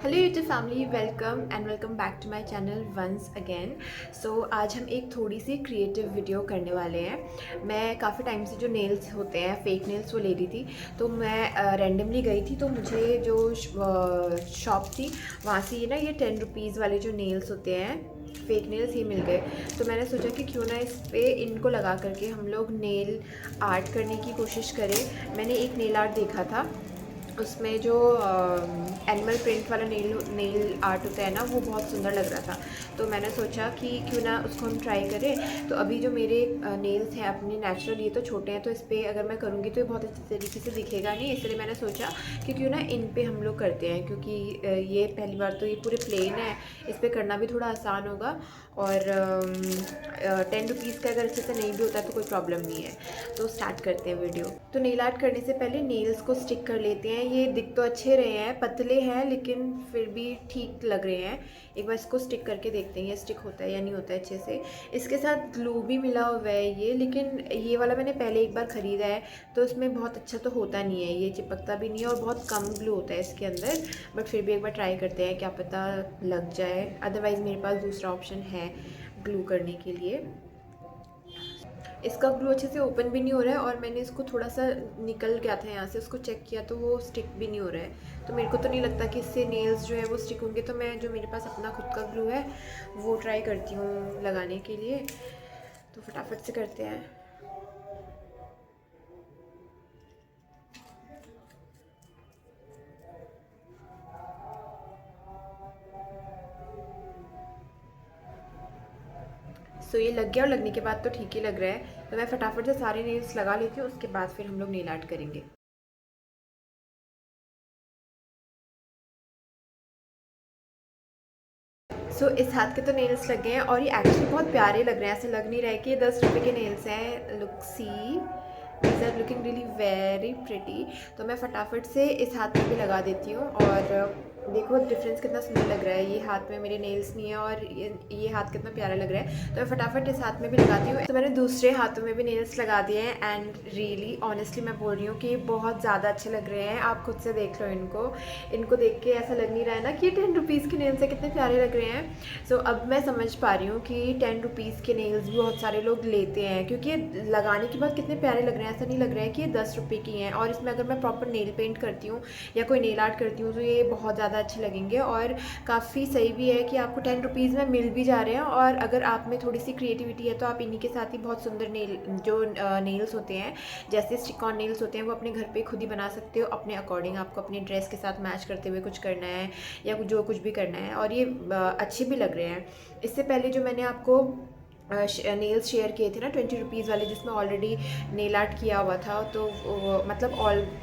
Hello YouTube family, welcome back to my channel once again. So आज हम एक थोड़ी सी क्रिएटिव वीडियो करने वाले हैं। मैं काफ़ी टाइम से जो नेल्स होते हैं, फेक नेल्स, वो ले रही थी। तो मैं रैंडमली गई थी, तो मुझे जो शॉप थी वहाँ से ये ना ये 10 रुपीज़ वाले जो नेल्स होते हैं, फेक नेल्स, ये मिल गए। तो मैंने सोचा कि क्यों ना इस पे इनको लगा करके हम लोग नेल आर्ट करने की कोशिश करें। मैंने एक नेल आर्ट देखा था, उसमें जो एनिमल प्रिंट वाला नेल नेल आर्ट होता है ना, वो बहुत सुंदर लग रहा था। तो मैंने सोचा कि क्यों ना उसको हम ट्राई करें। तो अभी जो मेरे नेल्स हैं अपने नेचुरल, ये तो छोटे हैं, तो इस पर अगर मैं करूँगी तो ये बहुत अच्छे तरीके से दिखेगा नहीं, इसलिए मैंने सोचा कि क्यों ना इन पे हम लोग करते हैं, क्योंकि ये पहली बार तो ये पूरे प्लेन है, इस पर करना भी थोड़ा आसान होगा। और 10 रुपीज़ का अगर अच्छे से नहीं भी होता है तो कोई प्रॉब्लम नहीं है। तो स्टार्ट करते हैं वीडियो। तो नेल आर्ट करने से पहले नेल्स को स्टिक कर लेते हैं। ये दिख तो अच्छे रहे हैं, पतले हैं, लेकिन फिर भी ठीक लग रहे हैं। एक बार इसको स्टिक करके देखते हैं ये स्टिक होता है या नहीं होता है अच्छे से। इसके साथ ग्लू भी मिला हुआ है ये, लेकिन ये वाला मैंने पहले एक बार ख़रीदा है, तो इसमें बहुत अच्छा तो होता नहीं है, ये चिपकता भी नहीं है और बहुत कम ग्लू होता है इसके अंदर। बट फिर भी एक बार ट्राई करते हैं, क्या पता लग जाए। अदरवाइज़ मेरे पास दूसरा ऑप्शन है ग्लू करने के लिए। इसका ग्लू अच्छे से ओपन भी नहीं हो रहा है, और मैंने इसको थोड़ा सा निकल गया था यहाँ से, उसको चेक किया तो वो स्टिक भी नहीं हो रहा है। तो मेरे को तो नहीं लगता कि इससे नेल्स जो है वो स्टिक होंगे। तो मैं जो मेरे पास अपना खुद का ग्लू है वो ट्राई करती हूँ लगाने के लिए। तो फटाफट से करते हैं। सो ये लग गया, और लगने के बाद तो ठीक ही लग रहा है। तो मैं फटाफट से सारे नेल्स लगा लेती हूँ, उसके बाद फिर हम लोग नेल आर्ट करेंगे। इस हाथ के तो नेल्स लग गए हैं, और ये एक्चुअली बहुत प्यारे लग रहे हैं। ऐसे लग नहीं रहा है कि ये 10 रुपये के नेल्स हैं। Look see, these are looking really very pretty. तो मैं फटाफट से इस हाथ में भी लगा देती हूँ, और देखो डिफरेंस कितना सुंदर लग रहा है। ये हाथ में मेरे नेल्स नहीं है, और ये हाथ कितना प्यारा लग रहा है। तो मैं फटाफट इस हाथ में भी लगाती हूँ। तो मैंने दूसरे हाथों में भी नेल्स लगा दिए हैं, एंड रियली ऑनेस्टली मैं बोल रही हूँ कि बहुत ज़्यादा अच्छे लग रहे हैं। आप खुद से देख लो इनको। इनको देख के ऐसा लग नहीं रहा है ना कि 10 रुपीज़ के नेल्स है, कितने प्यारे लग रहे हैं। अब मैं समझ पा रही हूँ कि 10 रुपीज़ के नेल्स भी बहुत सारे लोग लेते हैं, क्योंकि ये लगाने के बाद कितने प्यारे लग रहे हैं। ऐसा नहीं लग रहा है कि ये 10 रुपये की हैं। और इसमें अगर मैं प्रॉपर नेल पेंट करती हूँ या कोई नेल आर्ट करती हूँ तो ये बहुत ज़्यादा अच्छे लगेंगे, और काफ़ी सही भी है कि आपको 10 रुपीज़ में मिल भी जा रहे हैं। और अगर आप में थोड़ी सी क्रिएटिविटी है तो आप इन्हीं के साथ ही बहुत सुंदर नेल्स होते हैं, जैसे स्टिक ऑन नेल्स होते हैं, वो अपने घर पे खुद ही बना सकते हो अपने अकॉर्डिंग। आपको अपनी ड्रेस के साथ मैच करते हुए कुछ करना है, या जो कुछ भी करना है, और ये अच्छे भी लग रहे हैं। इससे पहले जो मैंने आपको नेल्स शेयर किए थे ना 20 रुपीज़ वाले, जिसमें ऑलरेडी नेल आर्ट किया हुआ था, तो मतलब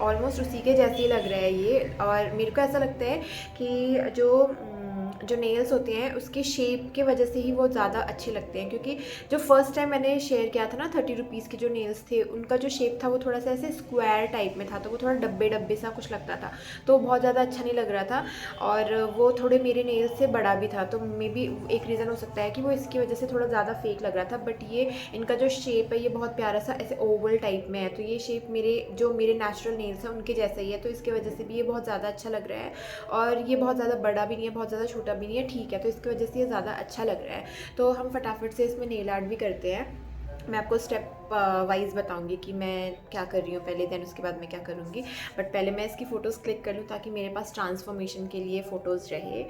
ऑलमोस्ट उसी के जैसे ही लग रहा है ये। और मेरे को ऐसा लगता है कि जो नेल्स होते हैं उसके शेप के वजह से ही वो ज़्यादा अच्छे लगते हैं, क्योंकि जो फर्स्ट टाइम मैंने शेयर किया था ना 30 रुपीज़ के जो नेल्स थे, उनका जो शेप था वो थोड़ा सा ऐसे स्क्वायर टाइप में था, तो वो थोड़ा डब्बे डब्बे सा कुछ लगता था, तो बहुत ज़्यादा अच्छा नहीं लग रहा था। और वो थोड़े मेरे नेल्स से बड़ा भी था, तो मे बी एक रीज़न हो सकता है कि वो इसकी वजह से थोड़ा ज़्यादा फेक लग रहा था। बट ये इनका जो शेप है ये बहुत प्यारा सा ऐसे ओवल टाइप में है, तो ये शेप मेरे नेचुरल नेल्स हैं उनके जैसा ही है, तो इसकी वजह से भी ये बहुत ज़्यादा अच्छा लग रहा है। और ये बहुत ज़्यादा बड़ा भी नहीं है, बहुत ज़्यादा छोटा भी नहीं है, ठीक है, तो इसकी वजह से ये ज़्यादा अच्छा लग रहा है। तो हम फटाफट से इसमें नेल आर्ट भी करते हैं। मैं आपको स्टेप वाइज बताऊंगी कि मैं क्या कर रही हूँ पहले, देन उसके बाद मैं क्या करूँगी। बट पहले मैं इसकी फ़ोटोज़ क्लिक कर लूँ ताकि मेरे पास ट्रांसफॉर्मेशन के लिए फ़ोटोज़ रहे।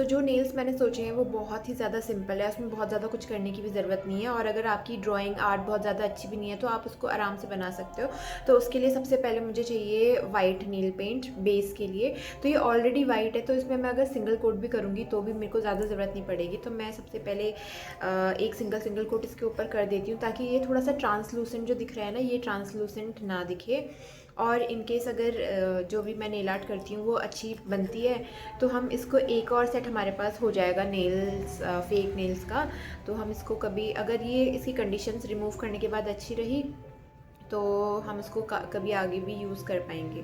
जो नेल्स मैंने सोचे हैं वो बहुत ही ज़्यादा सिंपल है, उसमें बहुत ज़्यादा कुछ करने की भी ज़रूरत नहीं है। और अगर आपकी ड्राइंग आर्ट बहुत ज़्यादा अच्छी भी नहीं है तो आप उसको आराम से बना सकते हो। तो उसके लिए सबसे पहले मुझे चाहिए वाइट नेल पेंट बेस के लिए। तो ये ऑलरेडी वाइट है, तो इसमें मैं अगर सिंगल कोट भी करूँगी तो भी मेरे को ज़्यादा ज़रूरत नहीं पड़ेगी। तो मैं सबसे पहले एक सिंगल कोट इसके ऊपर कर देती हूँ, ताकि ये थोड़ा सा ट्रांसलूसेंट जो दिख रहा है ना, ये ट्रांसलूसेंट ना दिखे। और इन केस अगर जो भी मैं नेल आर्ट करती हूँ वो अच्छी बनती है, तो हम इसको एक और सेट हमारे पास हो जाएगा नेल्स, फेक नेल्स का। तो हम इसको कभी अगर ये इसकी कंडीशंस रिमूव करने के बाद अच्छी रही तो हम इसको कभी आगे भी यूज़ कर पाएंगे।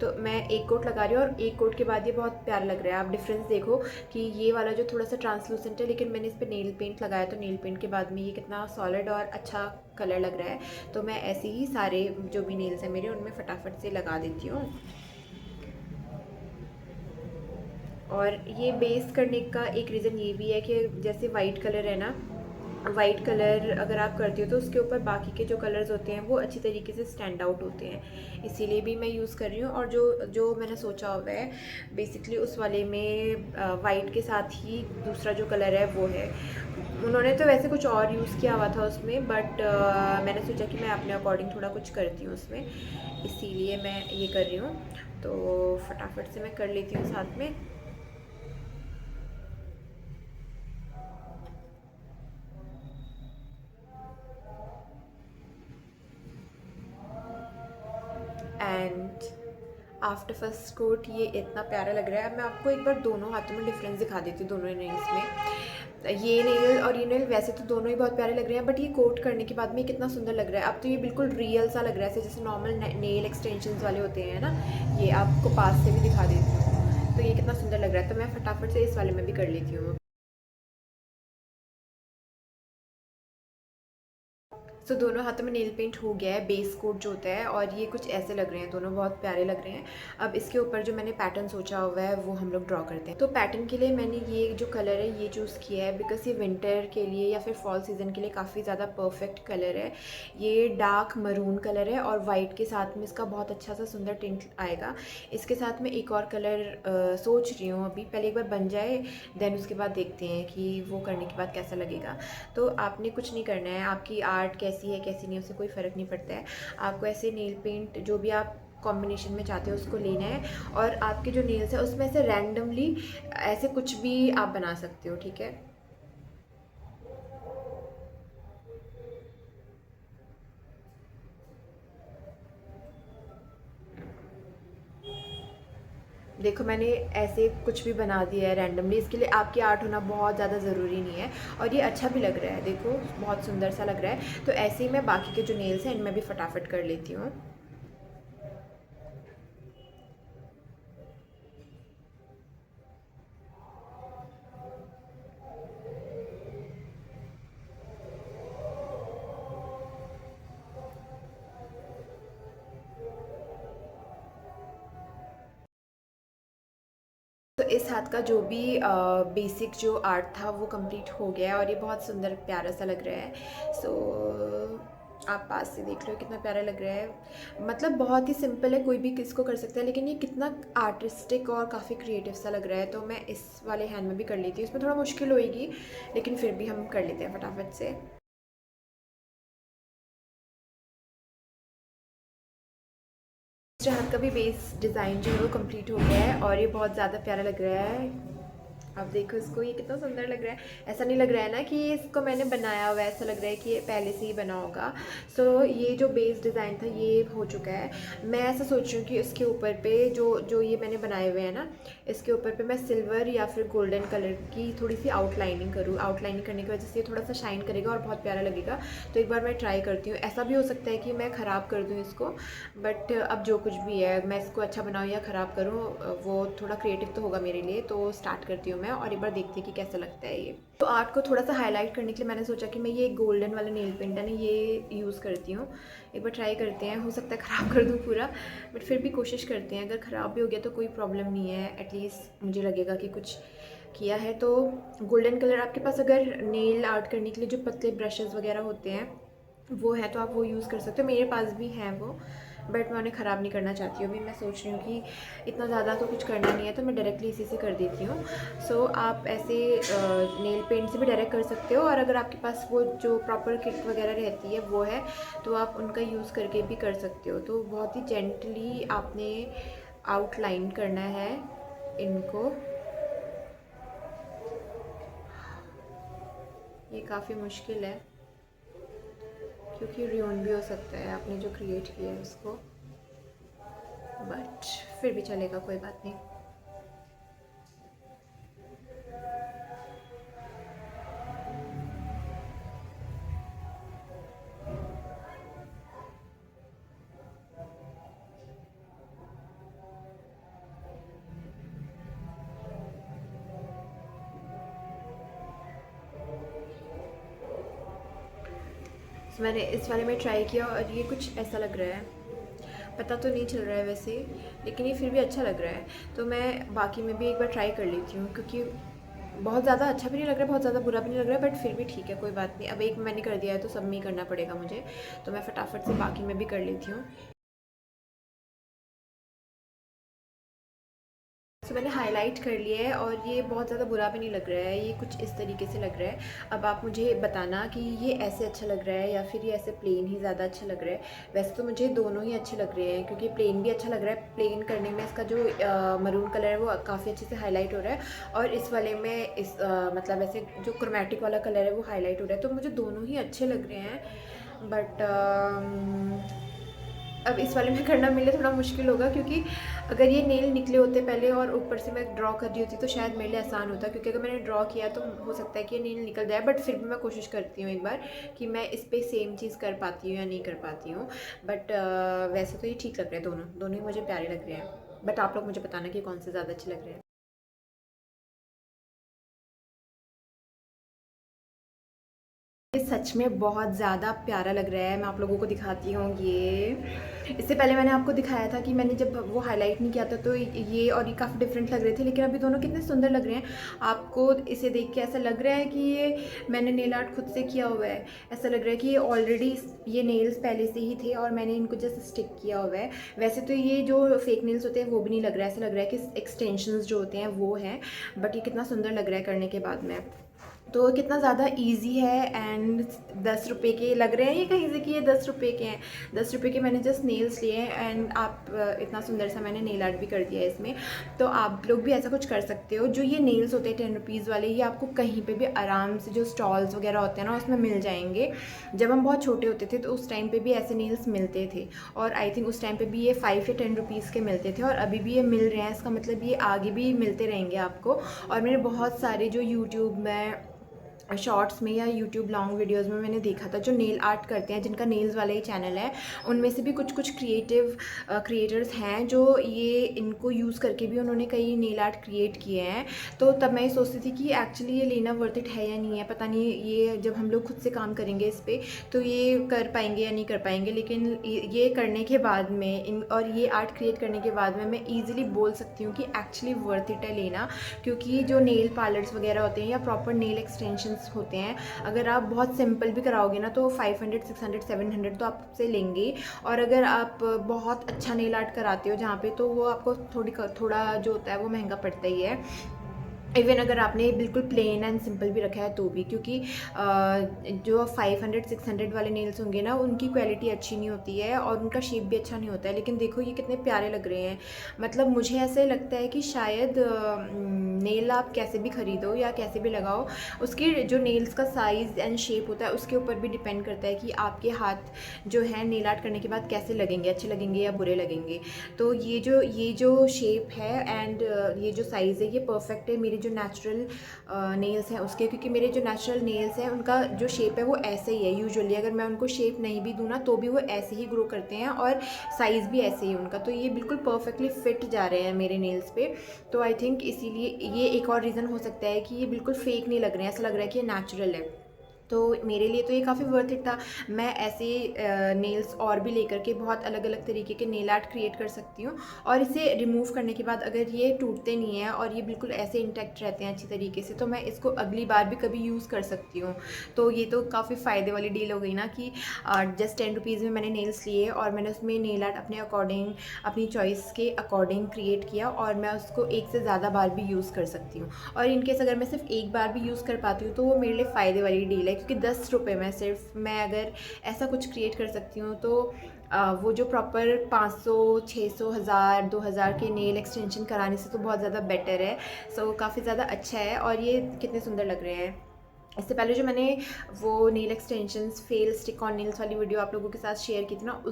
तो मैं एक कोट लगा रही हूँ, और एक कोट के बाद ये बहुत प्यारा लग रहा है। आप डिफरेंस देखो कि ये वाला जो थोड़ा सा ट्रांसलूसेंट है, लेकिन मैंने इस पर नेल पेंट लगाया, तो नेल पेंट के बाद में ये कितना सॉलिड और अच्छा कलर लग रहा है। तो मैं ऐसे ही सारे जो भी नेल्स हैं मेरे उनमें फटाफट से लगा देती हूँ। और ये बेस करने का एक रीज़न ये भी है कि जैसे वाइट कलर है ना, वाइट कलर अगर आप करती हो तो उसके ऊपर बाकी के जो कलर्स होते हैं वो अच्छी तरीके से स्टैंड आउट होते हैं, इसीलिए भी मैं यूज़ कर रही हूँ। और जो जो मैंने सोचा हुआ है बेसिकली उस वाले में वाइट के साथ ही दूसरा जो कलर है वो है। उन्होंने तो वैसे कुछ और यूज़ किया हुआ था उसमें, बट मैंने सोचा कि मैं अपने अकॉर्डिंग थोड़ा कुछ करती हूँ उसमें, इसीलिए मैं ये कर रही हूँ। तो फटाफट से मैं कर लेती हूँ साथ में। एंड आफ्टर फर्स्ट कोट ये इतना प्यारा लग रहा है। अब मैं आपको एक बार दोनों हाथों में डिफरेंस दिखा देती हूँ दोनों नेल्स में। ये नेल और ये नेल वैसे तो दोनों ही बहुत प्यारे लग रहे हैं, बट ये कोट करने के बाद में कितना सुंदर लग रहा है। अब तो ये बिल्कुल रियल सा लग रहा है, जैसे नॉर्मल नेल एक्सटेंशन वाले होते हैं ना। ये आपको पास से भी दिखा देती हूँ, तो ये कितना सुंदर लग रहा है। तो मैं फटाफट से इस वाले में भी कर लेती हूँ। सो दोनों हाथों में नेल पेंट हो गया है, बेस कोट जो होता है, और ये कुछ ऐसे लग रहे हैं, दोनों बहुत प्यारे लग रहे हैं। अब इसके ऊपर जो मैंने पैटर्न सोचा हुआ है वो हम लोग ड्रॉ करते हैं। तो पैटर्न के लिए मैंने ये जो कलर है ये चूज़ किया है, बिकॉज ये विंटर के लिए या फिर फॉल सीज़न के लिए काफ़ी ज़्यादा परफेक्ट कलर है। ये डार्क मरून कलर है और वाइट के साथ में इसका बहुत अच्छा सा सुंदर टिंट आएगा। इसके साथ में एक और कलर सोच रही हूँ, अभी पहले एक बार बन जाए, देन उसके बाद देखते हैं कि वो करने के बाद कैसा लगेगा। तो आपने कुछ नहीं करना है, आपकी आर्ट कैसी है कैसी नहीं उससे कोई फ़र्क नहीं पड़ता है। आपको ऐसे नेल पेंट जो भी आप कॉम्बिनेशन में चाहते हो उसको लेना है, और आपके जो नेल्स है उसमें से रैंडमली ऐसे कुछ भी आप बना सकते हो, ठीक है। देखो मैंने ऐसे कुछ भी बना दिया है रैंडमली, इसके लिए आपकी आर्ट होना बहुत ज़्यादा ज़रूरी नहीं है, और ये अच्छा भी लग रहा है, देखो बहुत सुंदर सा लग रहा है। तो ऐसे ही मैं बाकी के जो नेल्स हैं इनमें भी फटाफट कर लेती हूँ। तो इस हाथ का जो भी बेसिक जो आर्ट था वो कंप्लीट हो गया है, और ये बहुत सुंदर प्यारा सा लग रहा है। सो आप पास से देख लो कितना प्यारा लग रहा है। मतलब बहुत ही सिंपल है, कोई भी किसको कर सकता है, लेकिन ये कितना आर्टिस्टिक और काफ़ी क्रिएटिव सा लग रहा है। तो मैं इस वाले हैंड में भी कर लेती हूँ, इसमें थोड़ा मुश्किल होएगी लेकिन फिर भी हम कर लेते हैं फटाफट से। दूसरे हाथ का भी बेस डिज़ाइन जो है वो कंप्लीट हो गया है, और ये बहुत ज़्यादा प्यारा लग रहा है। अब देखो इसको, ये कितना सुंदर लग रहा है। ऐसा नहीं लग रहा है ना कि इसको मैंने बनाया हुआ है, ऐसा लग रहा है कि ये पहले से ही बना होगा। सो ये जो बेस डिज़ाइन था ये हो चुका है। मैं ऐसा सोच रही हूँ कि इसके ऊपर पे जो जो ये मैंने बनाए हुए हैं ना, इसके ऊपर पे मैं सिल्वर या फिर गोल्डन कलर की थोड़ी सी आउटलाइनिंग करूँ। आउटलाइनिंग करने की वजह से ये थोड़ा सा शाइन करेगा और बहुत प्यारा लगेगा। तो एक बार मैं ट्राई करती हूँ। ऐसा भी हो सकता है कि मैं ख़राब कर दूँ इसको, बट अब जो कुछ भी है, मैं इसको अच्छा बनाऊँ या ख़राब करूँ, वो थोड़ा क्रिएटिव तो होगा मेरे लिए। तो स्टार्ट करती हूँ मैं, और एक बार देखती हूँ कि कैसा लगता है ये। तो आर्ट को थोड़ा सा हाईलाइट करने के लिए मैंने सोचा कि मैं ये गोल्डन वाला नेल पेंट है ना ये यूज़ करती हूँ। एक बार ट्राई करते हैं, हो सकता है ख़राब कर दूँ पूरा, बट फिर भी कोशिश करते हैं। अगर ख़राब भी हो गया तो कोई प्रॉब्लम नहीं है, एटलीस्ट मुझे लगेगा कि कुछ किया है। तो गोल्डन कलर आपके पास अगर नेल आर्ट करने के लिए जो पतले ब्रशेज़ वगैरह होते हैं वो है तो आप वो यूज़ कर सकते हो। मेरे पास भी हैं वो, बट मैं उन्हें ख़राब नहीं करना चाहती हूँ। अभी मैं सोच रही हूँ कि इतना ज़्यादा तो कुछ करना नहीं है, तो मैं डायरेक्टली इसी से कर देती हूँ। सो आप ऐसे नेल पेंट से भी डायरेक्ट कर सकते हो, और अगर आपके पास वो जो प्रॉपर किट वगैरह रहती है वो है तो आप उनका यूज़ करके भी कर सकते हो। तो बहुत ही जेंटली आपने आउटलाइन करना है इनको। ये काफ़ी मुश्किल है क्योंकि र्यून भी हो सकता है आपने जो क्रिएट किया है उसको, बट फिर भी चलेगा, कोई बात नहीं। मैंने इस वाले में ट्राई किया और ये कुछ ऐसा लग रहा है, पता तो नहीं चल रहा है वैसे, लेकिन ये फिर भी अच्छा लग रहा है। तो मैं बाकी में भी एक बार ट्राई कर लेती हूँ, क्योंकि बहुत ज़्यादा अच्छा भी नहीं लग रहा है, बहुत ज़्यादा बुरा भी नहीं लग रहा है, बट फिर भी ठीक है, कोई बात नहीं। अब एक मैंने कर दिया है तो सब में ही करना पड़ेगा मुझे, तो मैं फटाफट से बाकी में भी कर लेती हूँ। तो मैंने हाईलाइट कर लिया है और ये बहुत ज़्यादा बुरा भी नहीं लग रहा है, ये कुछ इस तरीके से लग रहा है। अब आप मुझे बताना कि ये ऐसे अच्छा लग रहा है या फिर ये ऐसे प्लेन ही ज़्यादा अच्छा लग रहा है। वैसे तो मुझे दोनों ही अच्छे लग रहे हैं, क्योंकि प्लेन भी अच्छा लग रहा है, प्लेन करने में इसका जो मरून कलर है वो काफ़ी अच्छे से हाईलाइट हो रहा है, और इस वाले में इस मतलब ऐसे जो क्रोमेटिक वाला कलर है वो हाईलाइट हो रहा है। तो मुझे दोनों ही अच्छे लग रहे हैं, बट अब इस वाले में करना मेरे लिए थोड़ा मुश्किल होगा, क्योंकि अगर ये नेल निकले होते पहले और ऊपर से मैं ड्रॉ कर रही होती तो शायद मेरे लिए आसान होता, क्योंकि अगर मैंने ड्रॉ किया तो हो सकता है कि ये नेल निकल जाए। बट फिर भी मैं कोशिश करती हूँ एक बार कि मैं इस पर सेम चीज़ कर पाती हूँ या नहीं कर पाती हूँ। बट वैसे तो ये ठीक लग रहे हैं, दोनों दोनों ही मुझे प्यारे लग रहे हैं। बट आप लोग मुझे बताना कि कौन से ज़्यादा अच्छे लग रहे हैं। ये सच में बहुत ज़्यादा प्यारा लग रहा है। मैं आप लोगों को दिखाती हूँ ये। इससे पहले मैंने आपको दिखाया था कि मैंने जब वो हाईलाइट नहीं किया था तो ये और ये काफ़ी डिफरेंट लग रहे थे, लेकिन अभी दोनों कितने सुंदर लग रहे हैं। आपको इसे देख के ऐसा लग रहा है कि ये मैंने नेल आर्ट खुद से किया हुआ है। ऐसा लग रहा है कि ये ऑलरेडी ये नेल्स पहले से ही थे और मैंने इनको जस्ट स्टिक किया हुआ है। वैसे तो ये जो फेक नेल्स होते हैं वो भी नहीं लग रहा है, ऐसा लग रहा है कि एक्सटेंशंस जो होते हैं वो हैं। बट ये कितना सुंदर लग रहा है करने के बाद में। तो कितना ज़्यादा इजी है, एंड 10 रुपये के लग रहे हैं ये कहीं से कि ये 10 रुपये के हैं। 10 रुपये के मैंने जस्ट नेल्स लिए हैं, एंड आप इतना सुंदर सा मैंने नेल आर्ट भी कर दिया है इसमें। तो आप लोग भी ऐसा कुछ कर सकते हो। जो ये नेल्स होते हैं 10 रुपीज़ वाले, ये आपको कहीं पे भी आराम से जो स्टॉल्स वगैरह होते हैं ना उसमें मिल जाएंगे। जब हम बहुत छोटे होते थे तो उस टाइम पे भी ऐसे नेल्स मिलते थे, और आई थिंक उस टाइम पे भी ये 5 या 10 रुपीज़ के मिलते थे, और अभी भी ये मिल रहे हैं। इसका मतलब ये आगे भी मिलते रहेंगे आपको। और मैंने बहुत सारे जो यूट्यूब में शॉर्ट्स में या यूट्यूब लॉन्ग वीडियोस में मैंने देखा था, जो नेल आर्ट करते हैं, जिनका नेल्स वाला ही चैनल है, उनमें से भी कुछ कुछ क्रिएटर्स हैं जो ये इनको यूज़ करके भी उन्होंने कई नेल आर्ट क्रिएट किए हैं। तो तब मैं ये सोचती थी कि एक्चुअली ये लेना वर्थ इट है या नहीं है, पता नहीं ये जब हम लोग खुद से काम करेंगे इस पर तो ये कर पाएंगे या नहीं कर पाएंगे। लेकिन ये करने के बाद में और ये आर्ट क्रिएट करने के बाद में मैं ईजिली बोल सकती हूँ कि एक्चुअली वर्थ इट है लेना। क्योंकि जो नेल पार्लर्स वगैरह होते हैं या प्रॉपर नेल एक्सटेंशन होते हैं, अगर आप बहुत सिंपल भी कराओगे ना तो 500, 600, 700 तो आपसे लेंगे। और अगर आप बहुत अच्छा नेल आर्ट कराते हो जहाँ पे, तो वो आपको थोड़ा जो होता है वो महंगा पड़ता ही है। इवन अगर आपने बिल्कुल प्लेन एंड सिंपल भी रखा है तो भी, क्योंकि जो 500, 600 वाले नेल्स होंगे ना उनकी क्वालिटी अच्छी नहीं होती है और उनका शेप भी अच्छा नहीं होता है। लेकिन देखो ये कितने प्यारे लग रहे हैं। मतलब मुझे ऐसे लगता है कि शायद नेल आप कैसे भी ख़रीदो या कैसे भी लगाओ, उसके जो नेल्स का साइज़ एंड शेप होता है उसके ऊपर भी डिपेंड करता है कि आपके हाथ जो है नेल आर्ट करने के बाद कैसे लगेंगे, अच्छे लगेंगे या बुरे लगेंगे। तो ये जो शेप है एंड ये जो साइज़ है ये परफेक्ट है मेरे जो नेचुरल नेल्स हैं उसके, क्योंकि मेरे जो नेचुरल नेल्स हैं उनका जो शेप है वो ऐसे ही है। यूजुअली अगर मैं उनको शेप नहीं भी दूँ ना तो भी वो ऐसे ही ग्रो करते हैं और साइज़ भी ऐसे ही उनका। तो ये बिल्कुल परफेक्टली फिट जा रहे हैं मेरे नेल्स पे। तो आई थिंक इसीलिए ये एक और रीज़न हो सकता है कि ये बिल्कुल फेक नहीं लग रहे हैं, ऐसा लग रहा है कि ये नेचुरल है। तो मेरे लिए तो ये काफ़ी वर्थ इट था। मैं ऐसे नेल्स और भी लेकर के बहुत अलग अलग तरीके के नेल आर्ट क्रिएट कर सकती हूँ, और इसे रिमूव करने के बाद अगर ये टूटते नहीं हैं और ये बिल्कुल ऐसे इंटैक्ट रहते हैं अच्छी तरीके से, तो मैं इसको अगली बार भी कभी यूज़ कर सकती हूँ। तो ये तो काफ़ी फ़ायदे वाली डील हो गई ना कि जस्ट 10 रुपीज़ में मैंने नेल्स लिए और मैंने उसमें नेल आर्ट अपने अकॉर्डिंग, अपनी चॉइस के अकॉर्डिंग क्रिएट किया, और मैं उसको एक से ज़्यादा बार भी यूज़ कर सकती हूँ। और इनकेस अगर मैं सिर्फ एक बार भी यूज़ कर पाती हूँ तो वो मेरे लिए फ़ायदे वाली डील है, क्योंकि 10 रुपये में सिर्फ मैं अगर ऐसा कुछ क्रिएट कर सकती हूँ तो वो जो प्रॉपर 500, 600, 1000, 2000 के नेल एक्सटेंशन कराने से तो बहुत ज़्यादा बेटर है। सो काफ़ी ज़्यादा अच्छा है, और ये कितने सुंदर लग रहे हैं। इससे पहले जो मैंने वो nail extensions fail stick on nails वाली वीडियो आप लोगों के साथ शेयर की थी ना,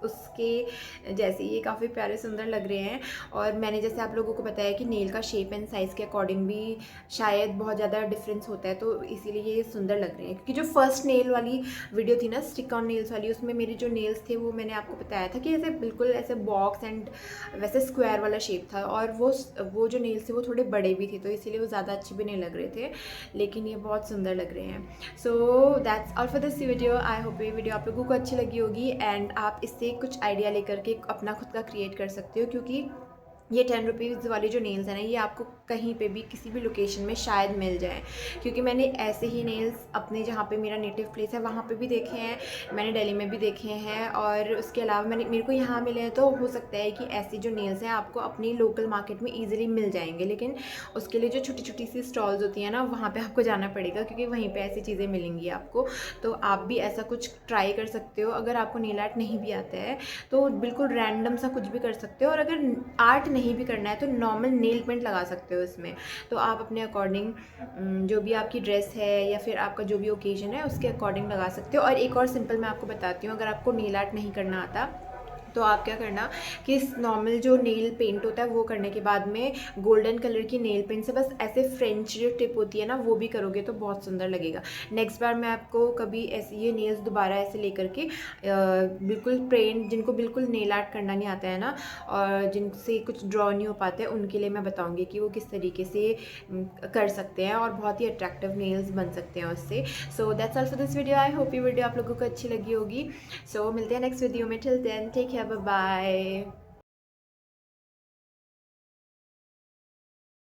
उसके जैसे ये काफ़ी प्यारे सुंदर लग रहे हैं। और मैंने जैसे आप लोगों को बताया कि नेल का शेप एंड साइज़ के अकॉर्डिंग भी शायद बहुत ज़्यादा डिफरेंस होता है, तो इसीलिए ये सुंदर लग रहे हैं। क्योंकि जो फर्स्ट नेल वाली वीडियो थी ना स्टिक ऑन नेल्स वाली, उसमें मेरे जो नेल्स थे वो मैंने आपको बताया था कि ऐसे बिल्कुल ऐसे बॉक्स एंड वैसे स्क्वायर वाला शेप था, और वो जो नेल्स थे वो थोड़े बड़े भी थे, तो इसीलिए वो ज़्यादा अच्छे भी नहीं लग रहे थे। लेकिन ये बहुत सुंदर लग रहे हैं। सो that's all for this video. I hope ये वीडियो आप लोगों को अच्छी लगी होगी एंड आप इससे से कुछ आइडिया लेकर के अपना खुद का क्रिएट कर सकते हो, क्योंकि ये 10 रुपीज़ वाले जो नेल्स हैं ना, ये आपको कहीं पे भी किसी भी लोकेशन में शायद मिल जाए, क्योंकि मैंने ऐसे ही नेल्स अपने जहाँ पे मेरा नेटिव प्लेस है वहाँ पे भी देखे हैं, मैंने दिल्ली में भी देखे हैं, और उसके अलावा मेरे को यहाँ मिले हैं। तो हो सकता है कि ऐसी जो नेल्स हैं आपको अपनी लोकल मार्केट में ईजिली मिल जाएंगे, लेकिन उसके लिए जो छोटी छोटी सी स्टॉल्स होती हैं ना, वहाँ पर आपको जाना पड़ेगा, क्योंकि वहीं पर ऐसी चीज़ें मिलेंगी आपको। तो आप भी ऐसा कुछ ट्राई कर सकते हो। अगर आपको नेल आर्ट नहीं भी आता है तो बिल्कुल रैंडम सा कुछ भी कर सकते हो, और अगर आर्ट नहीं भी करना है तो नॉर्मल नेल पेंट लगा सकते हो इसमें। तो आप अपने अकॉर्डिंग जो भी आपकी ड्रेस है या फिर आपका जो भी ओकेजन है उसके अकॉर्डिंग लगा सकते हो। और एक और सिंपल मैं आपको बताती हूँ, अगर आपको नेल आर्ट नहीं करना आता तो आप क्या करना कि नॉर्मल जो नेल पेंट होता है वो करने के बाद में गोल्डन कलर की नेल पेंट से बस ऐसे फ्रेंच जो टिप होती है ना, वो भी करोगे तो बहुत सुंदर लगेगा। नेक्स्ट बार मैं आपको कभी ऐसे ये नेल्स दोबारा ऐसे लेकर के बिल्कुल प्लेन, जिनको बिल्कुल नेल आर्ट करना नहीं आता है ना, और जिनसे कुछ ड्रॉ नहीं हो पाते हैं, उनके लिए मैं बताऊँगी कि वो किस तरीके से कर सकते हैं और बहुत ही अट्रैक्टिव नेल्स बन सकते हैं उससे। So that's all for this video. I hope ये वीडियो आप लोगों को अच्छी लगी होगी। सो मिलते हैं नेक्स्ट वीडियो में। Till then take care, bye bye.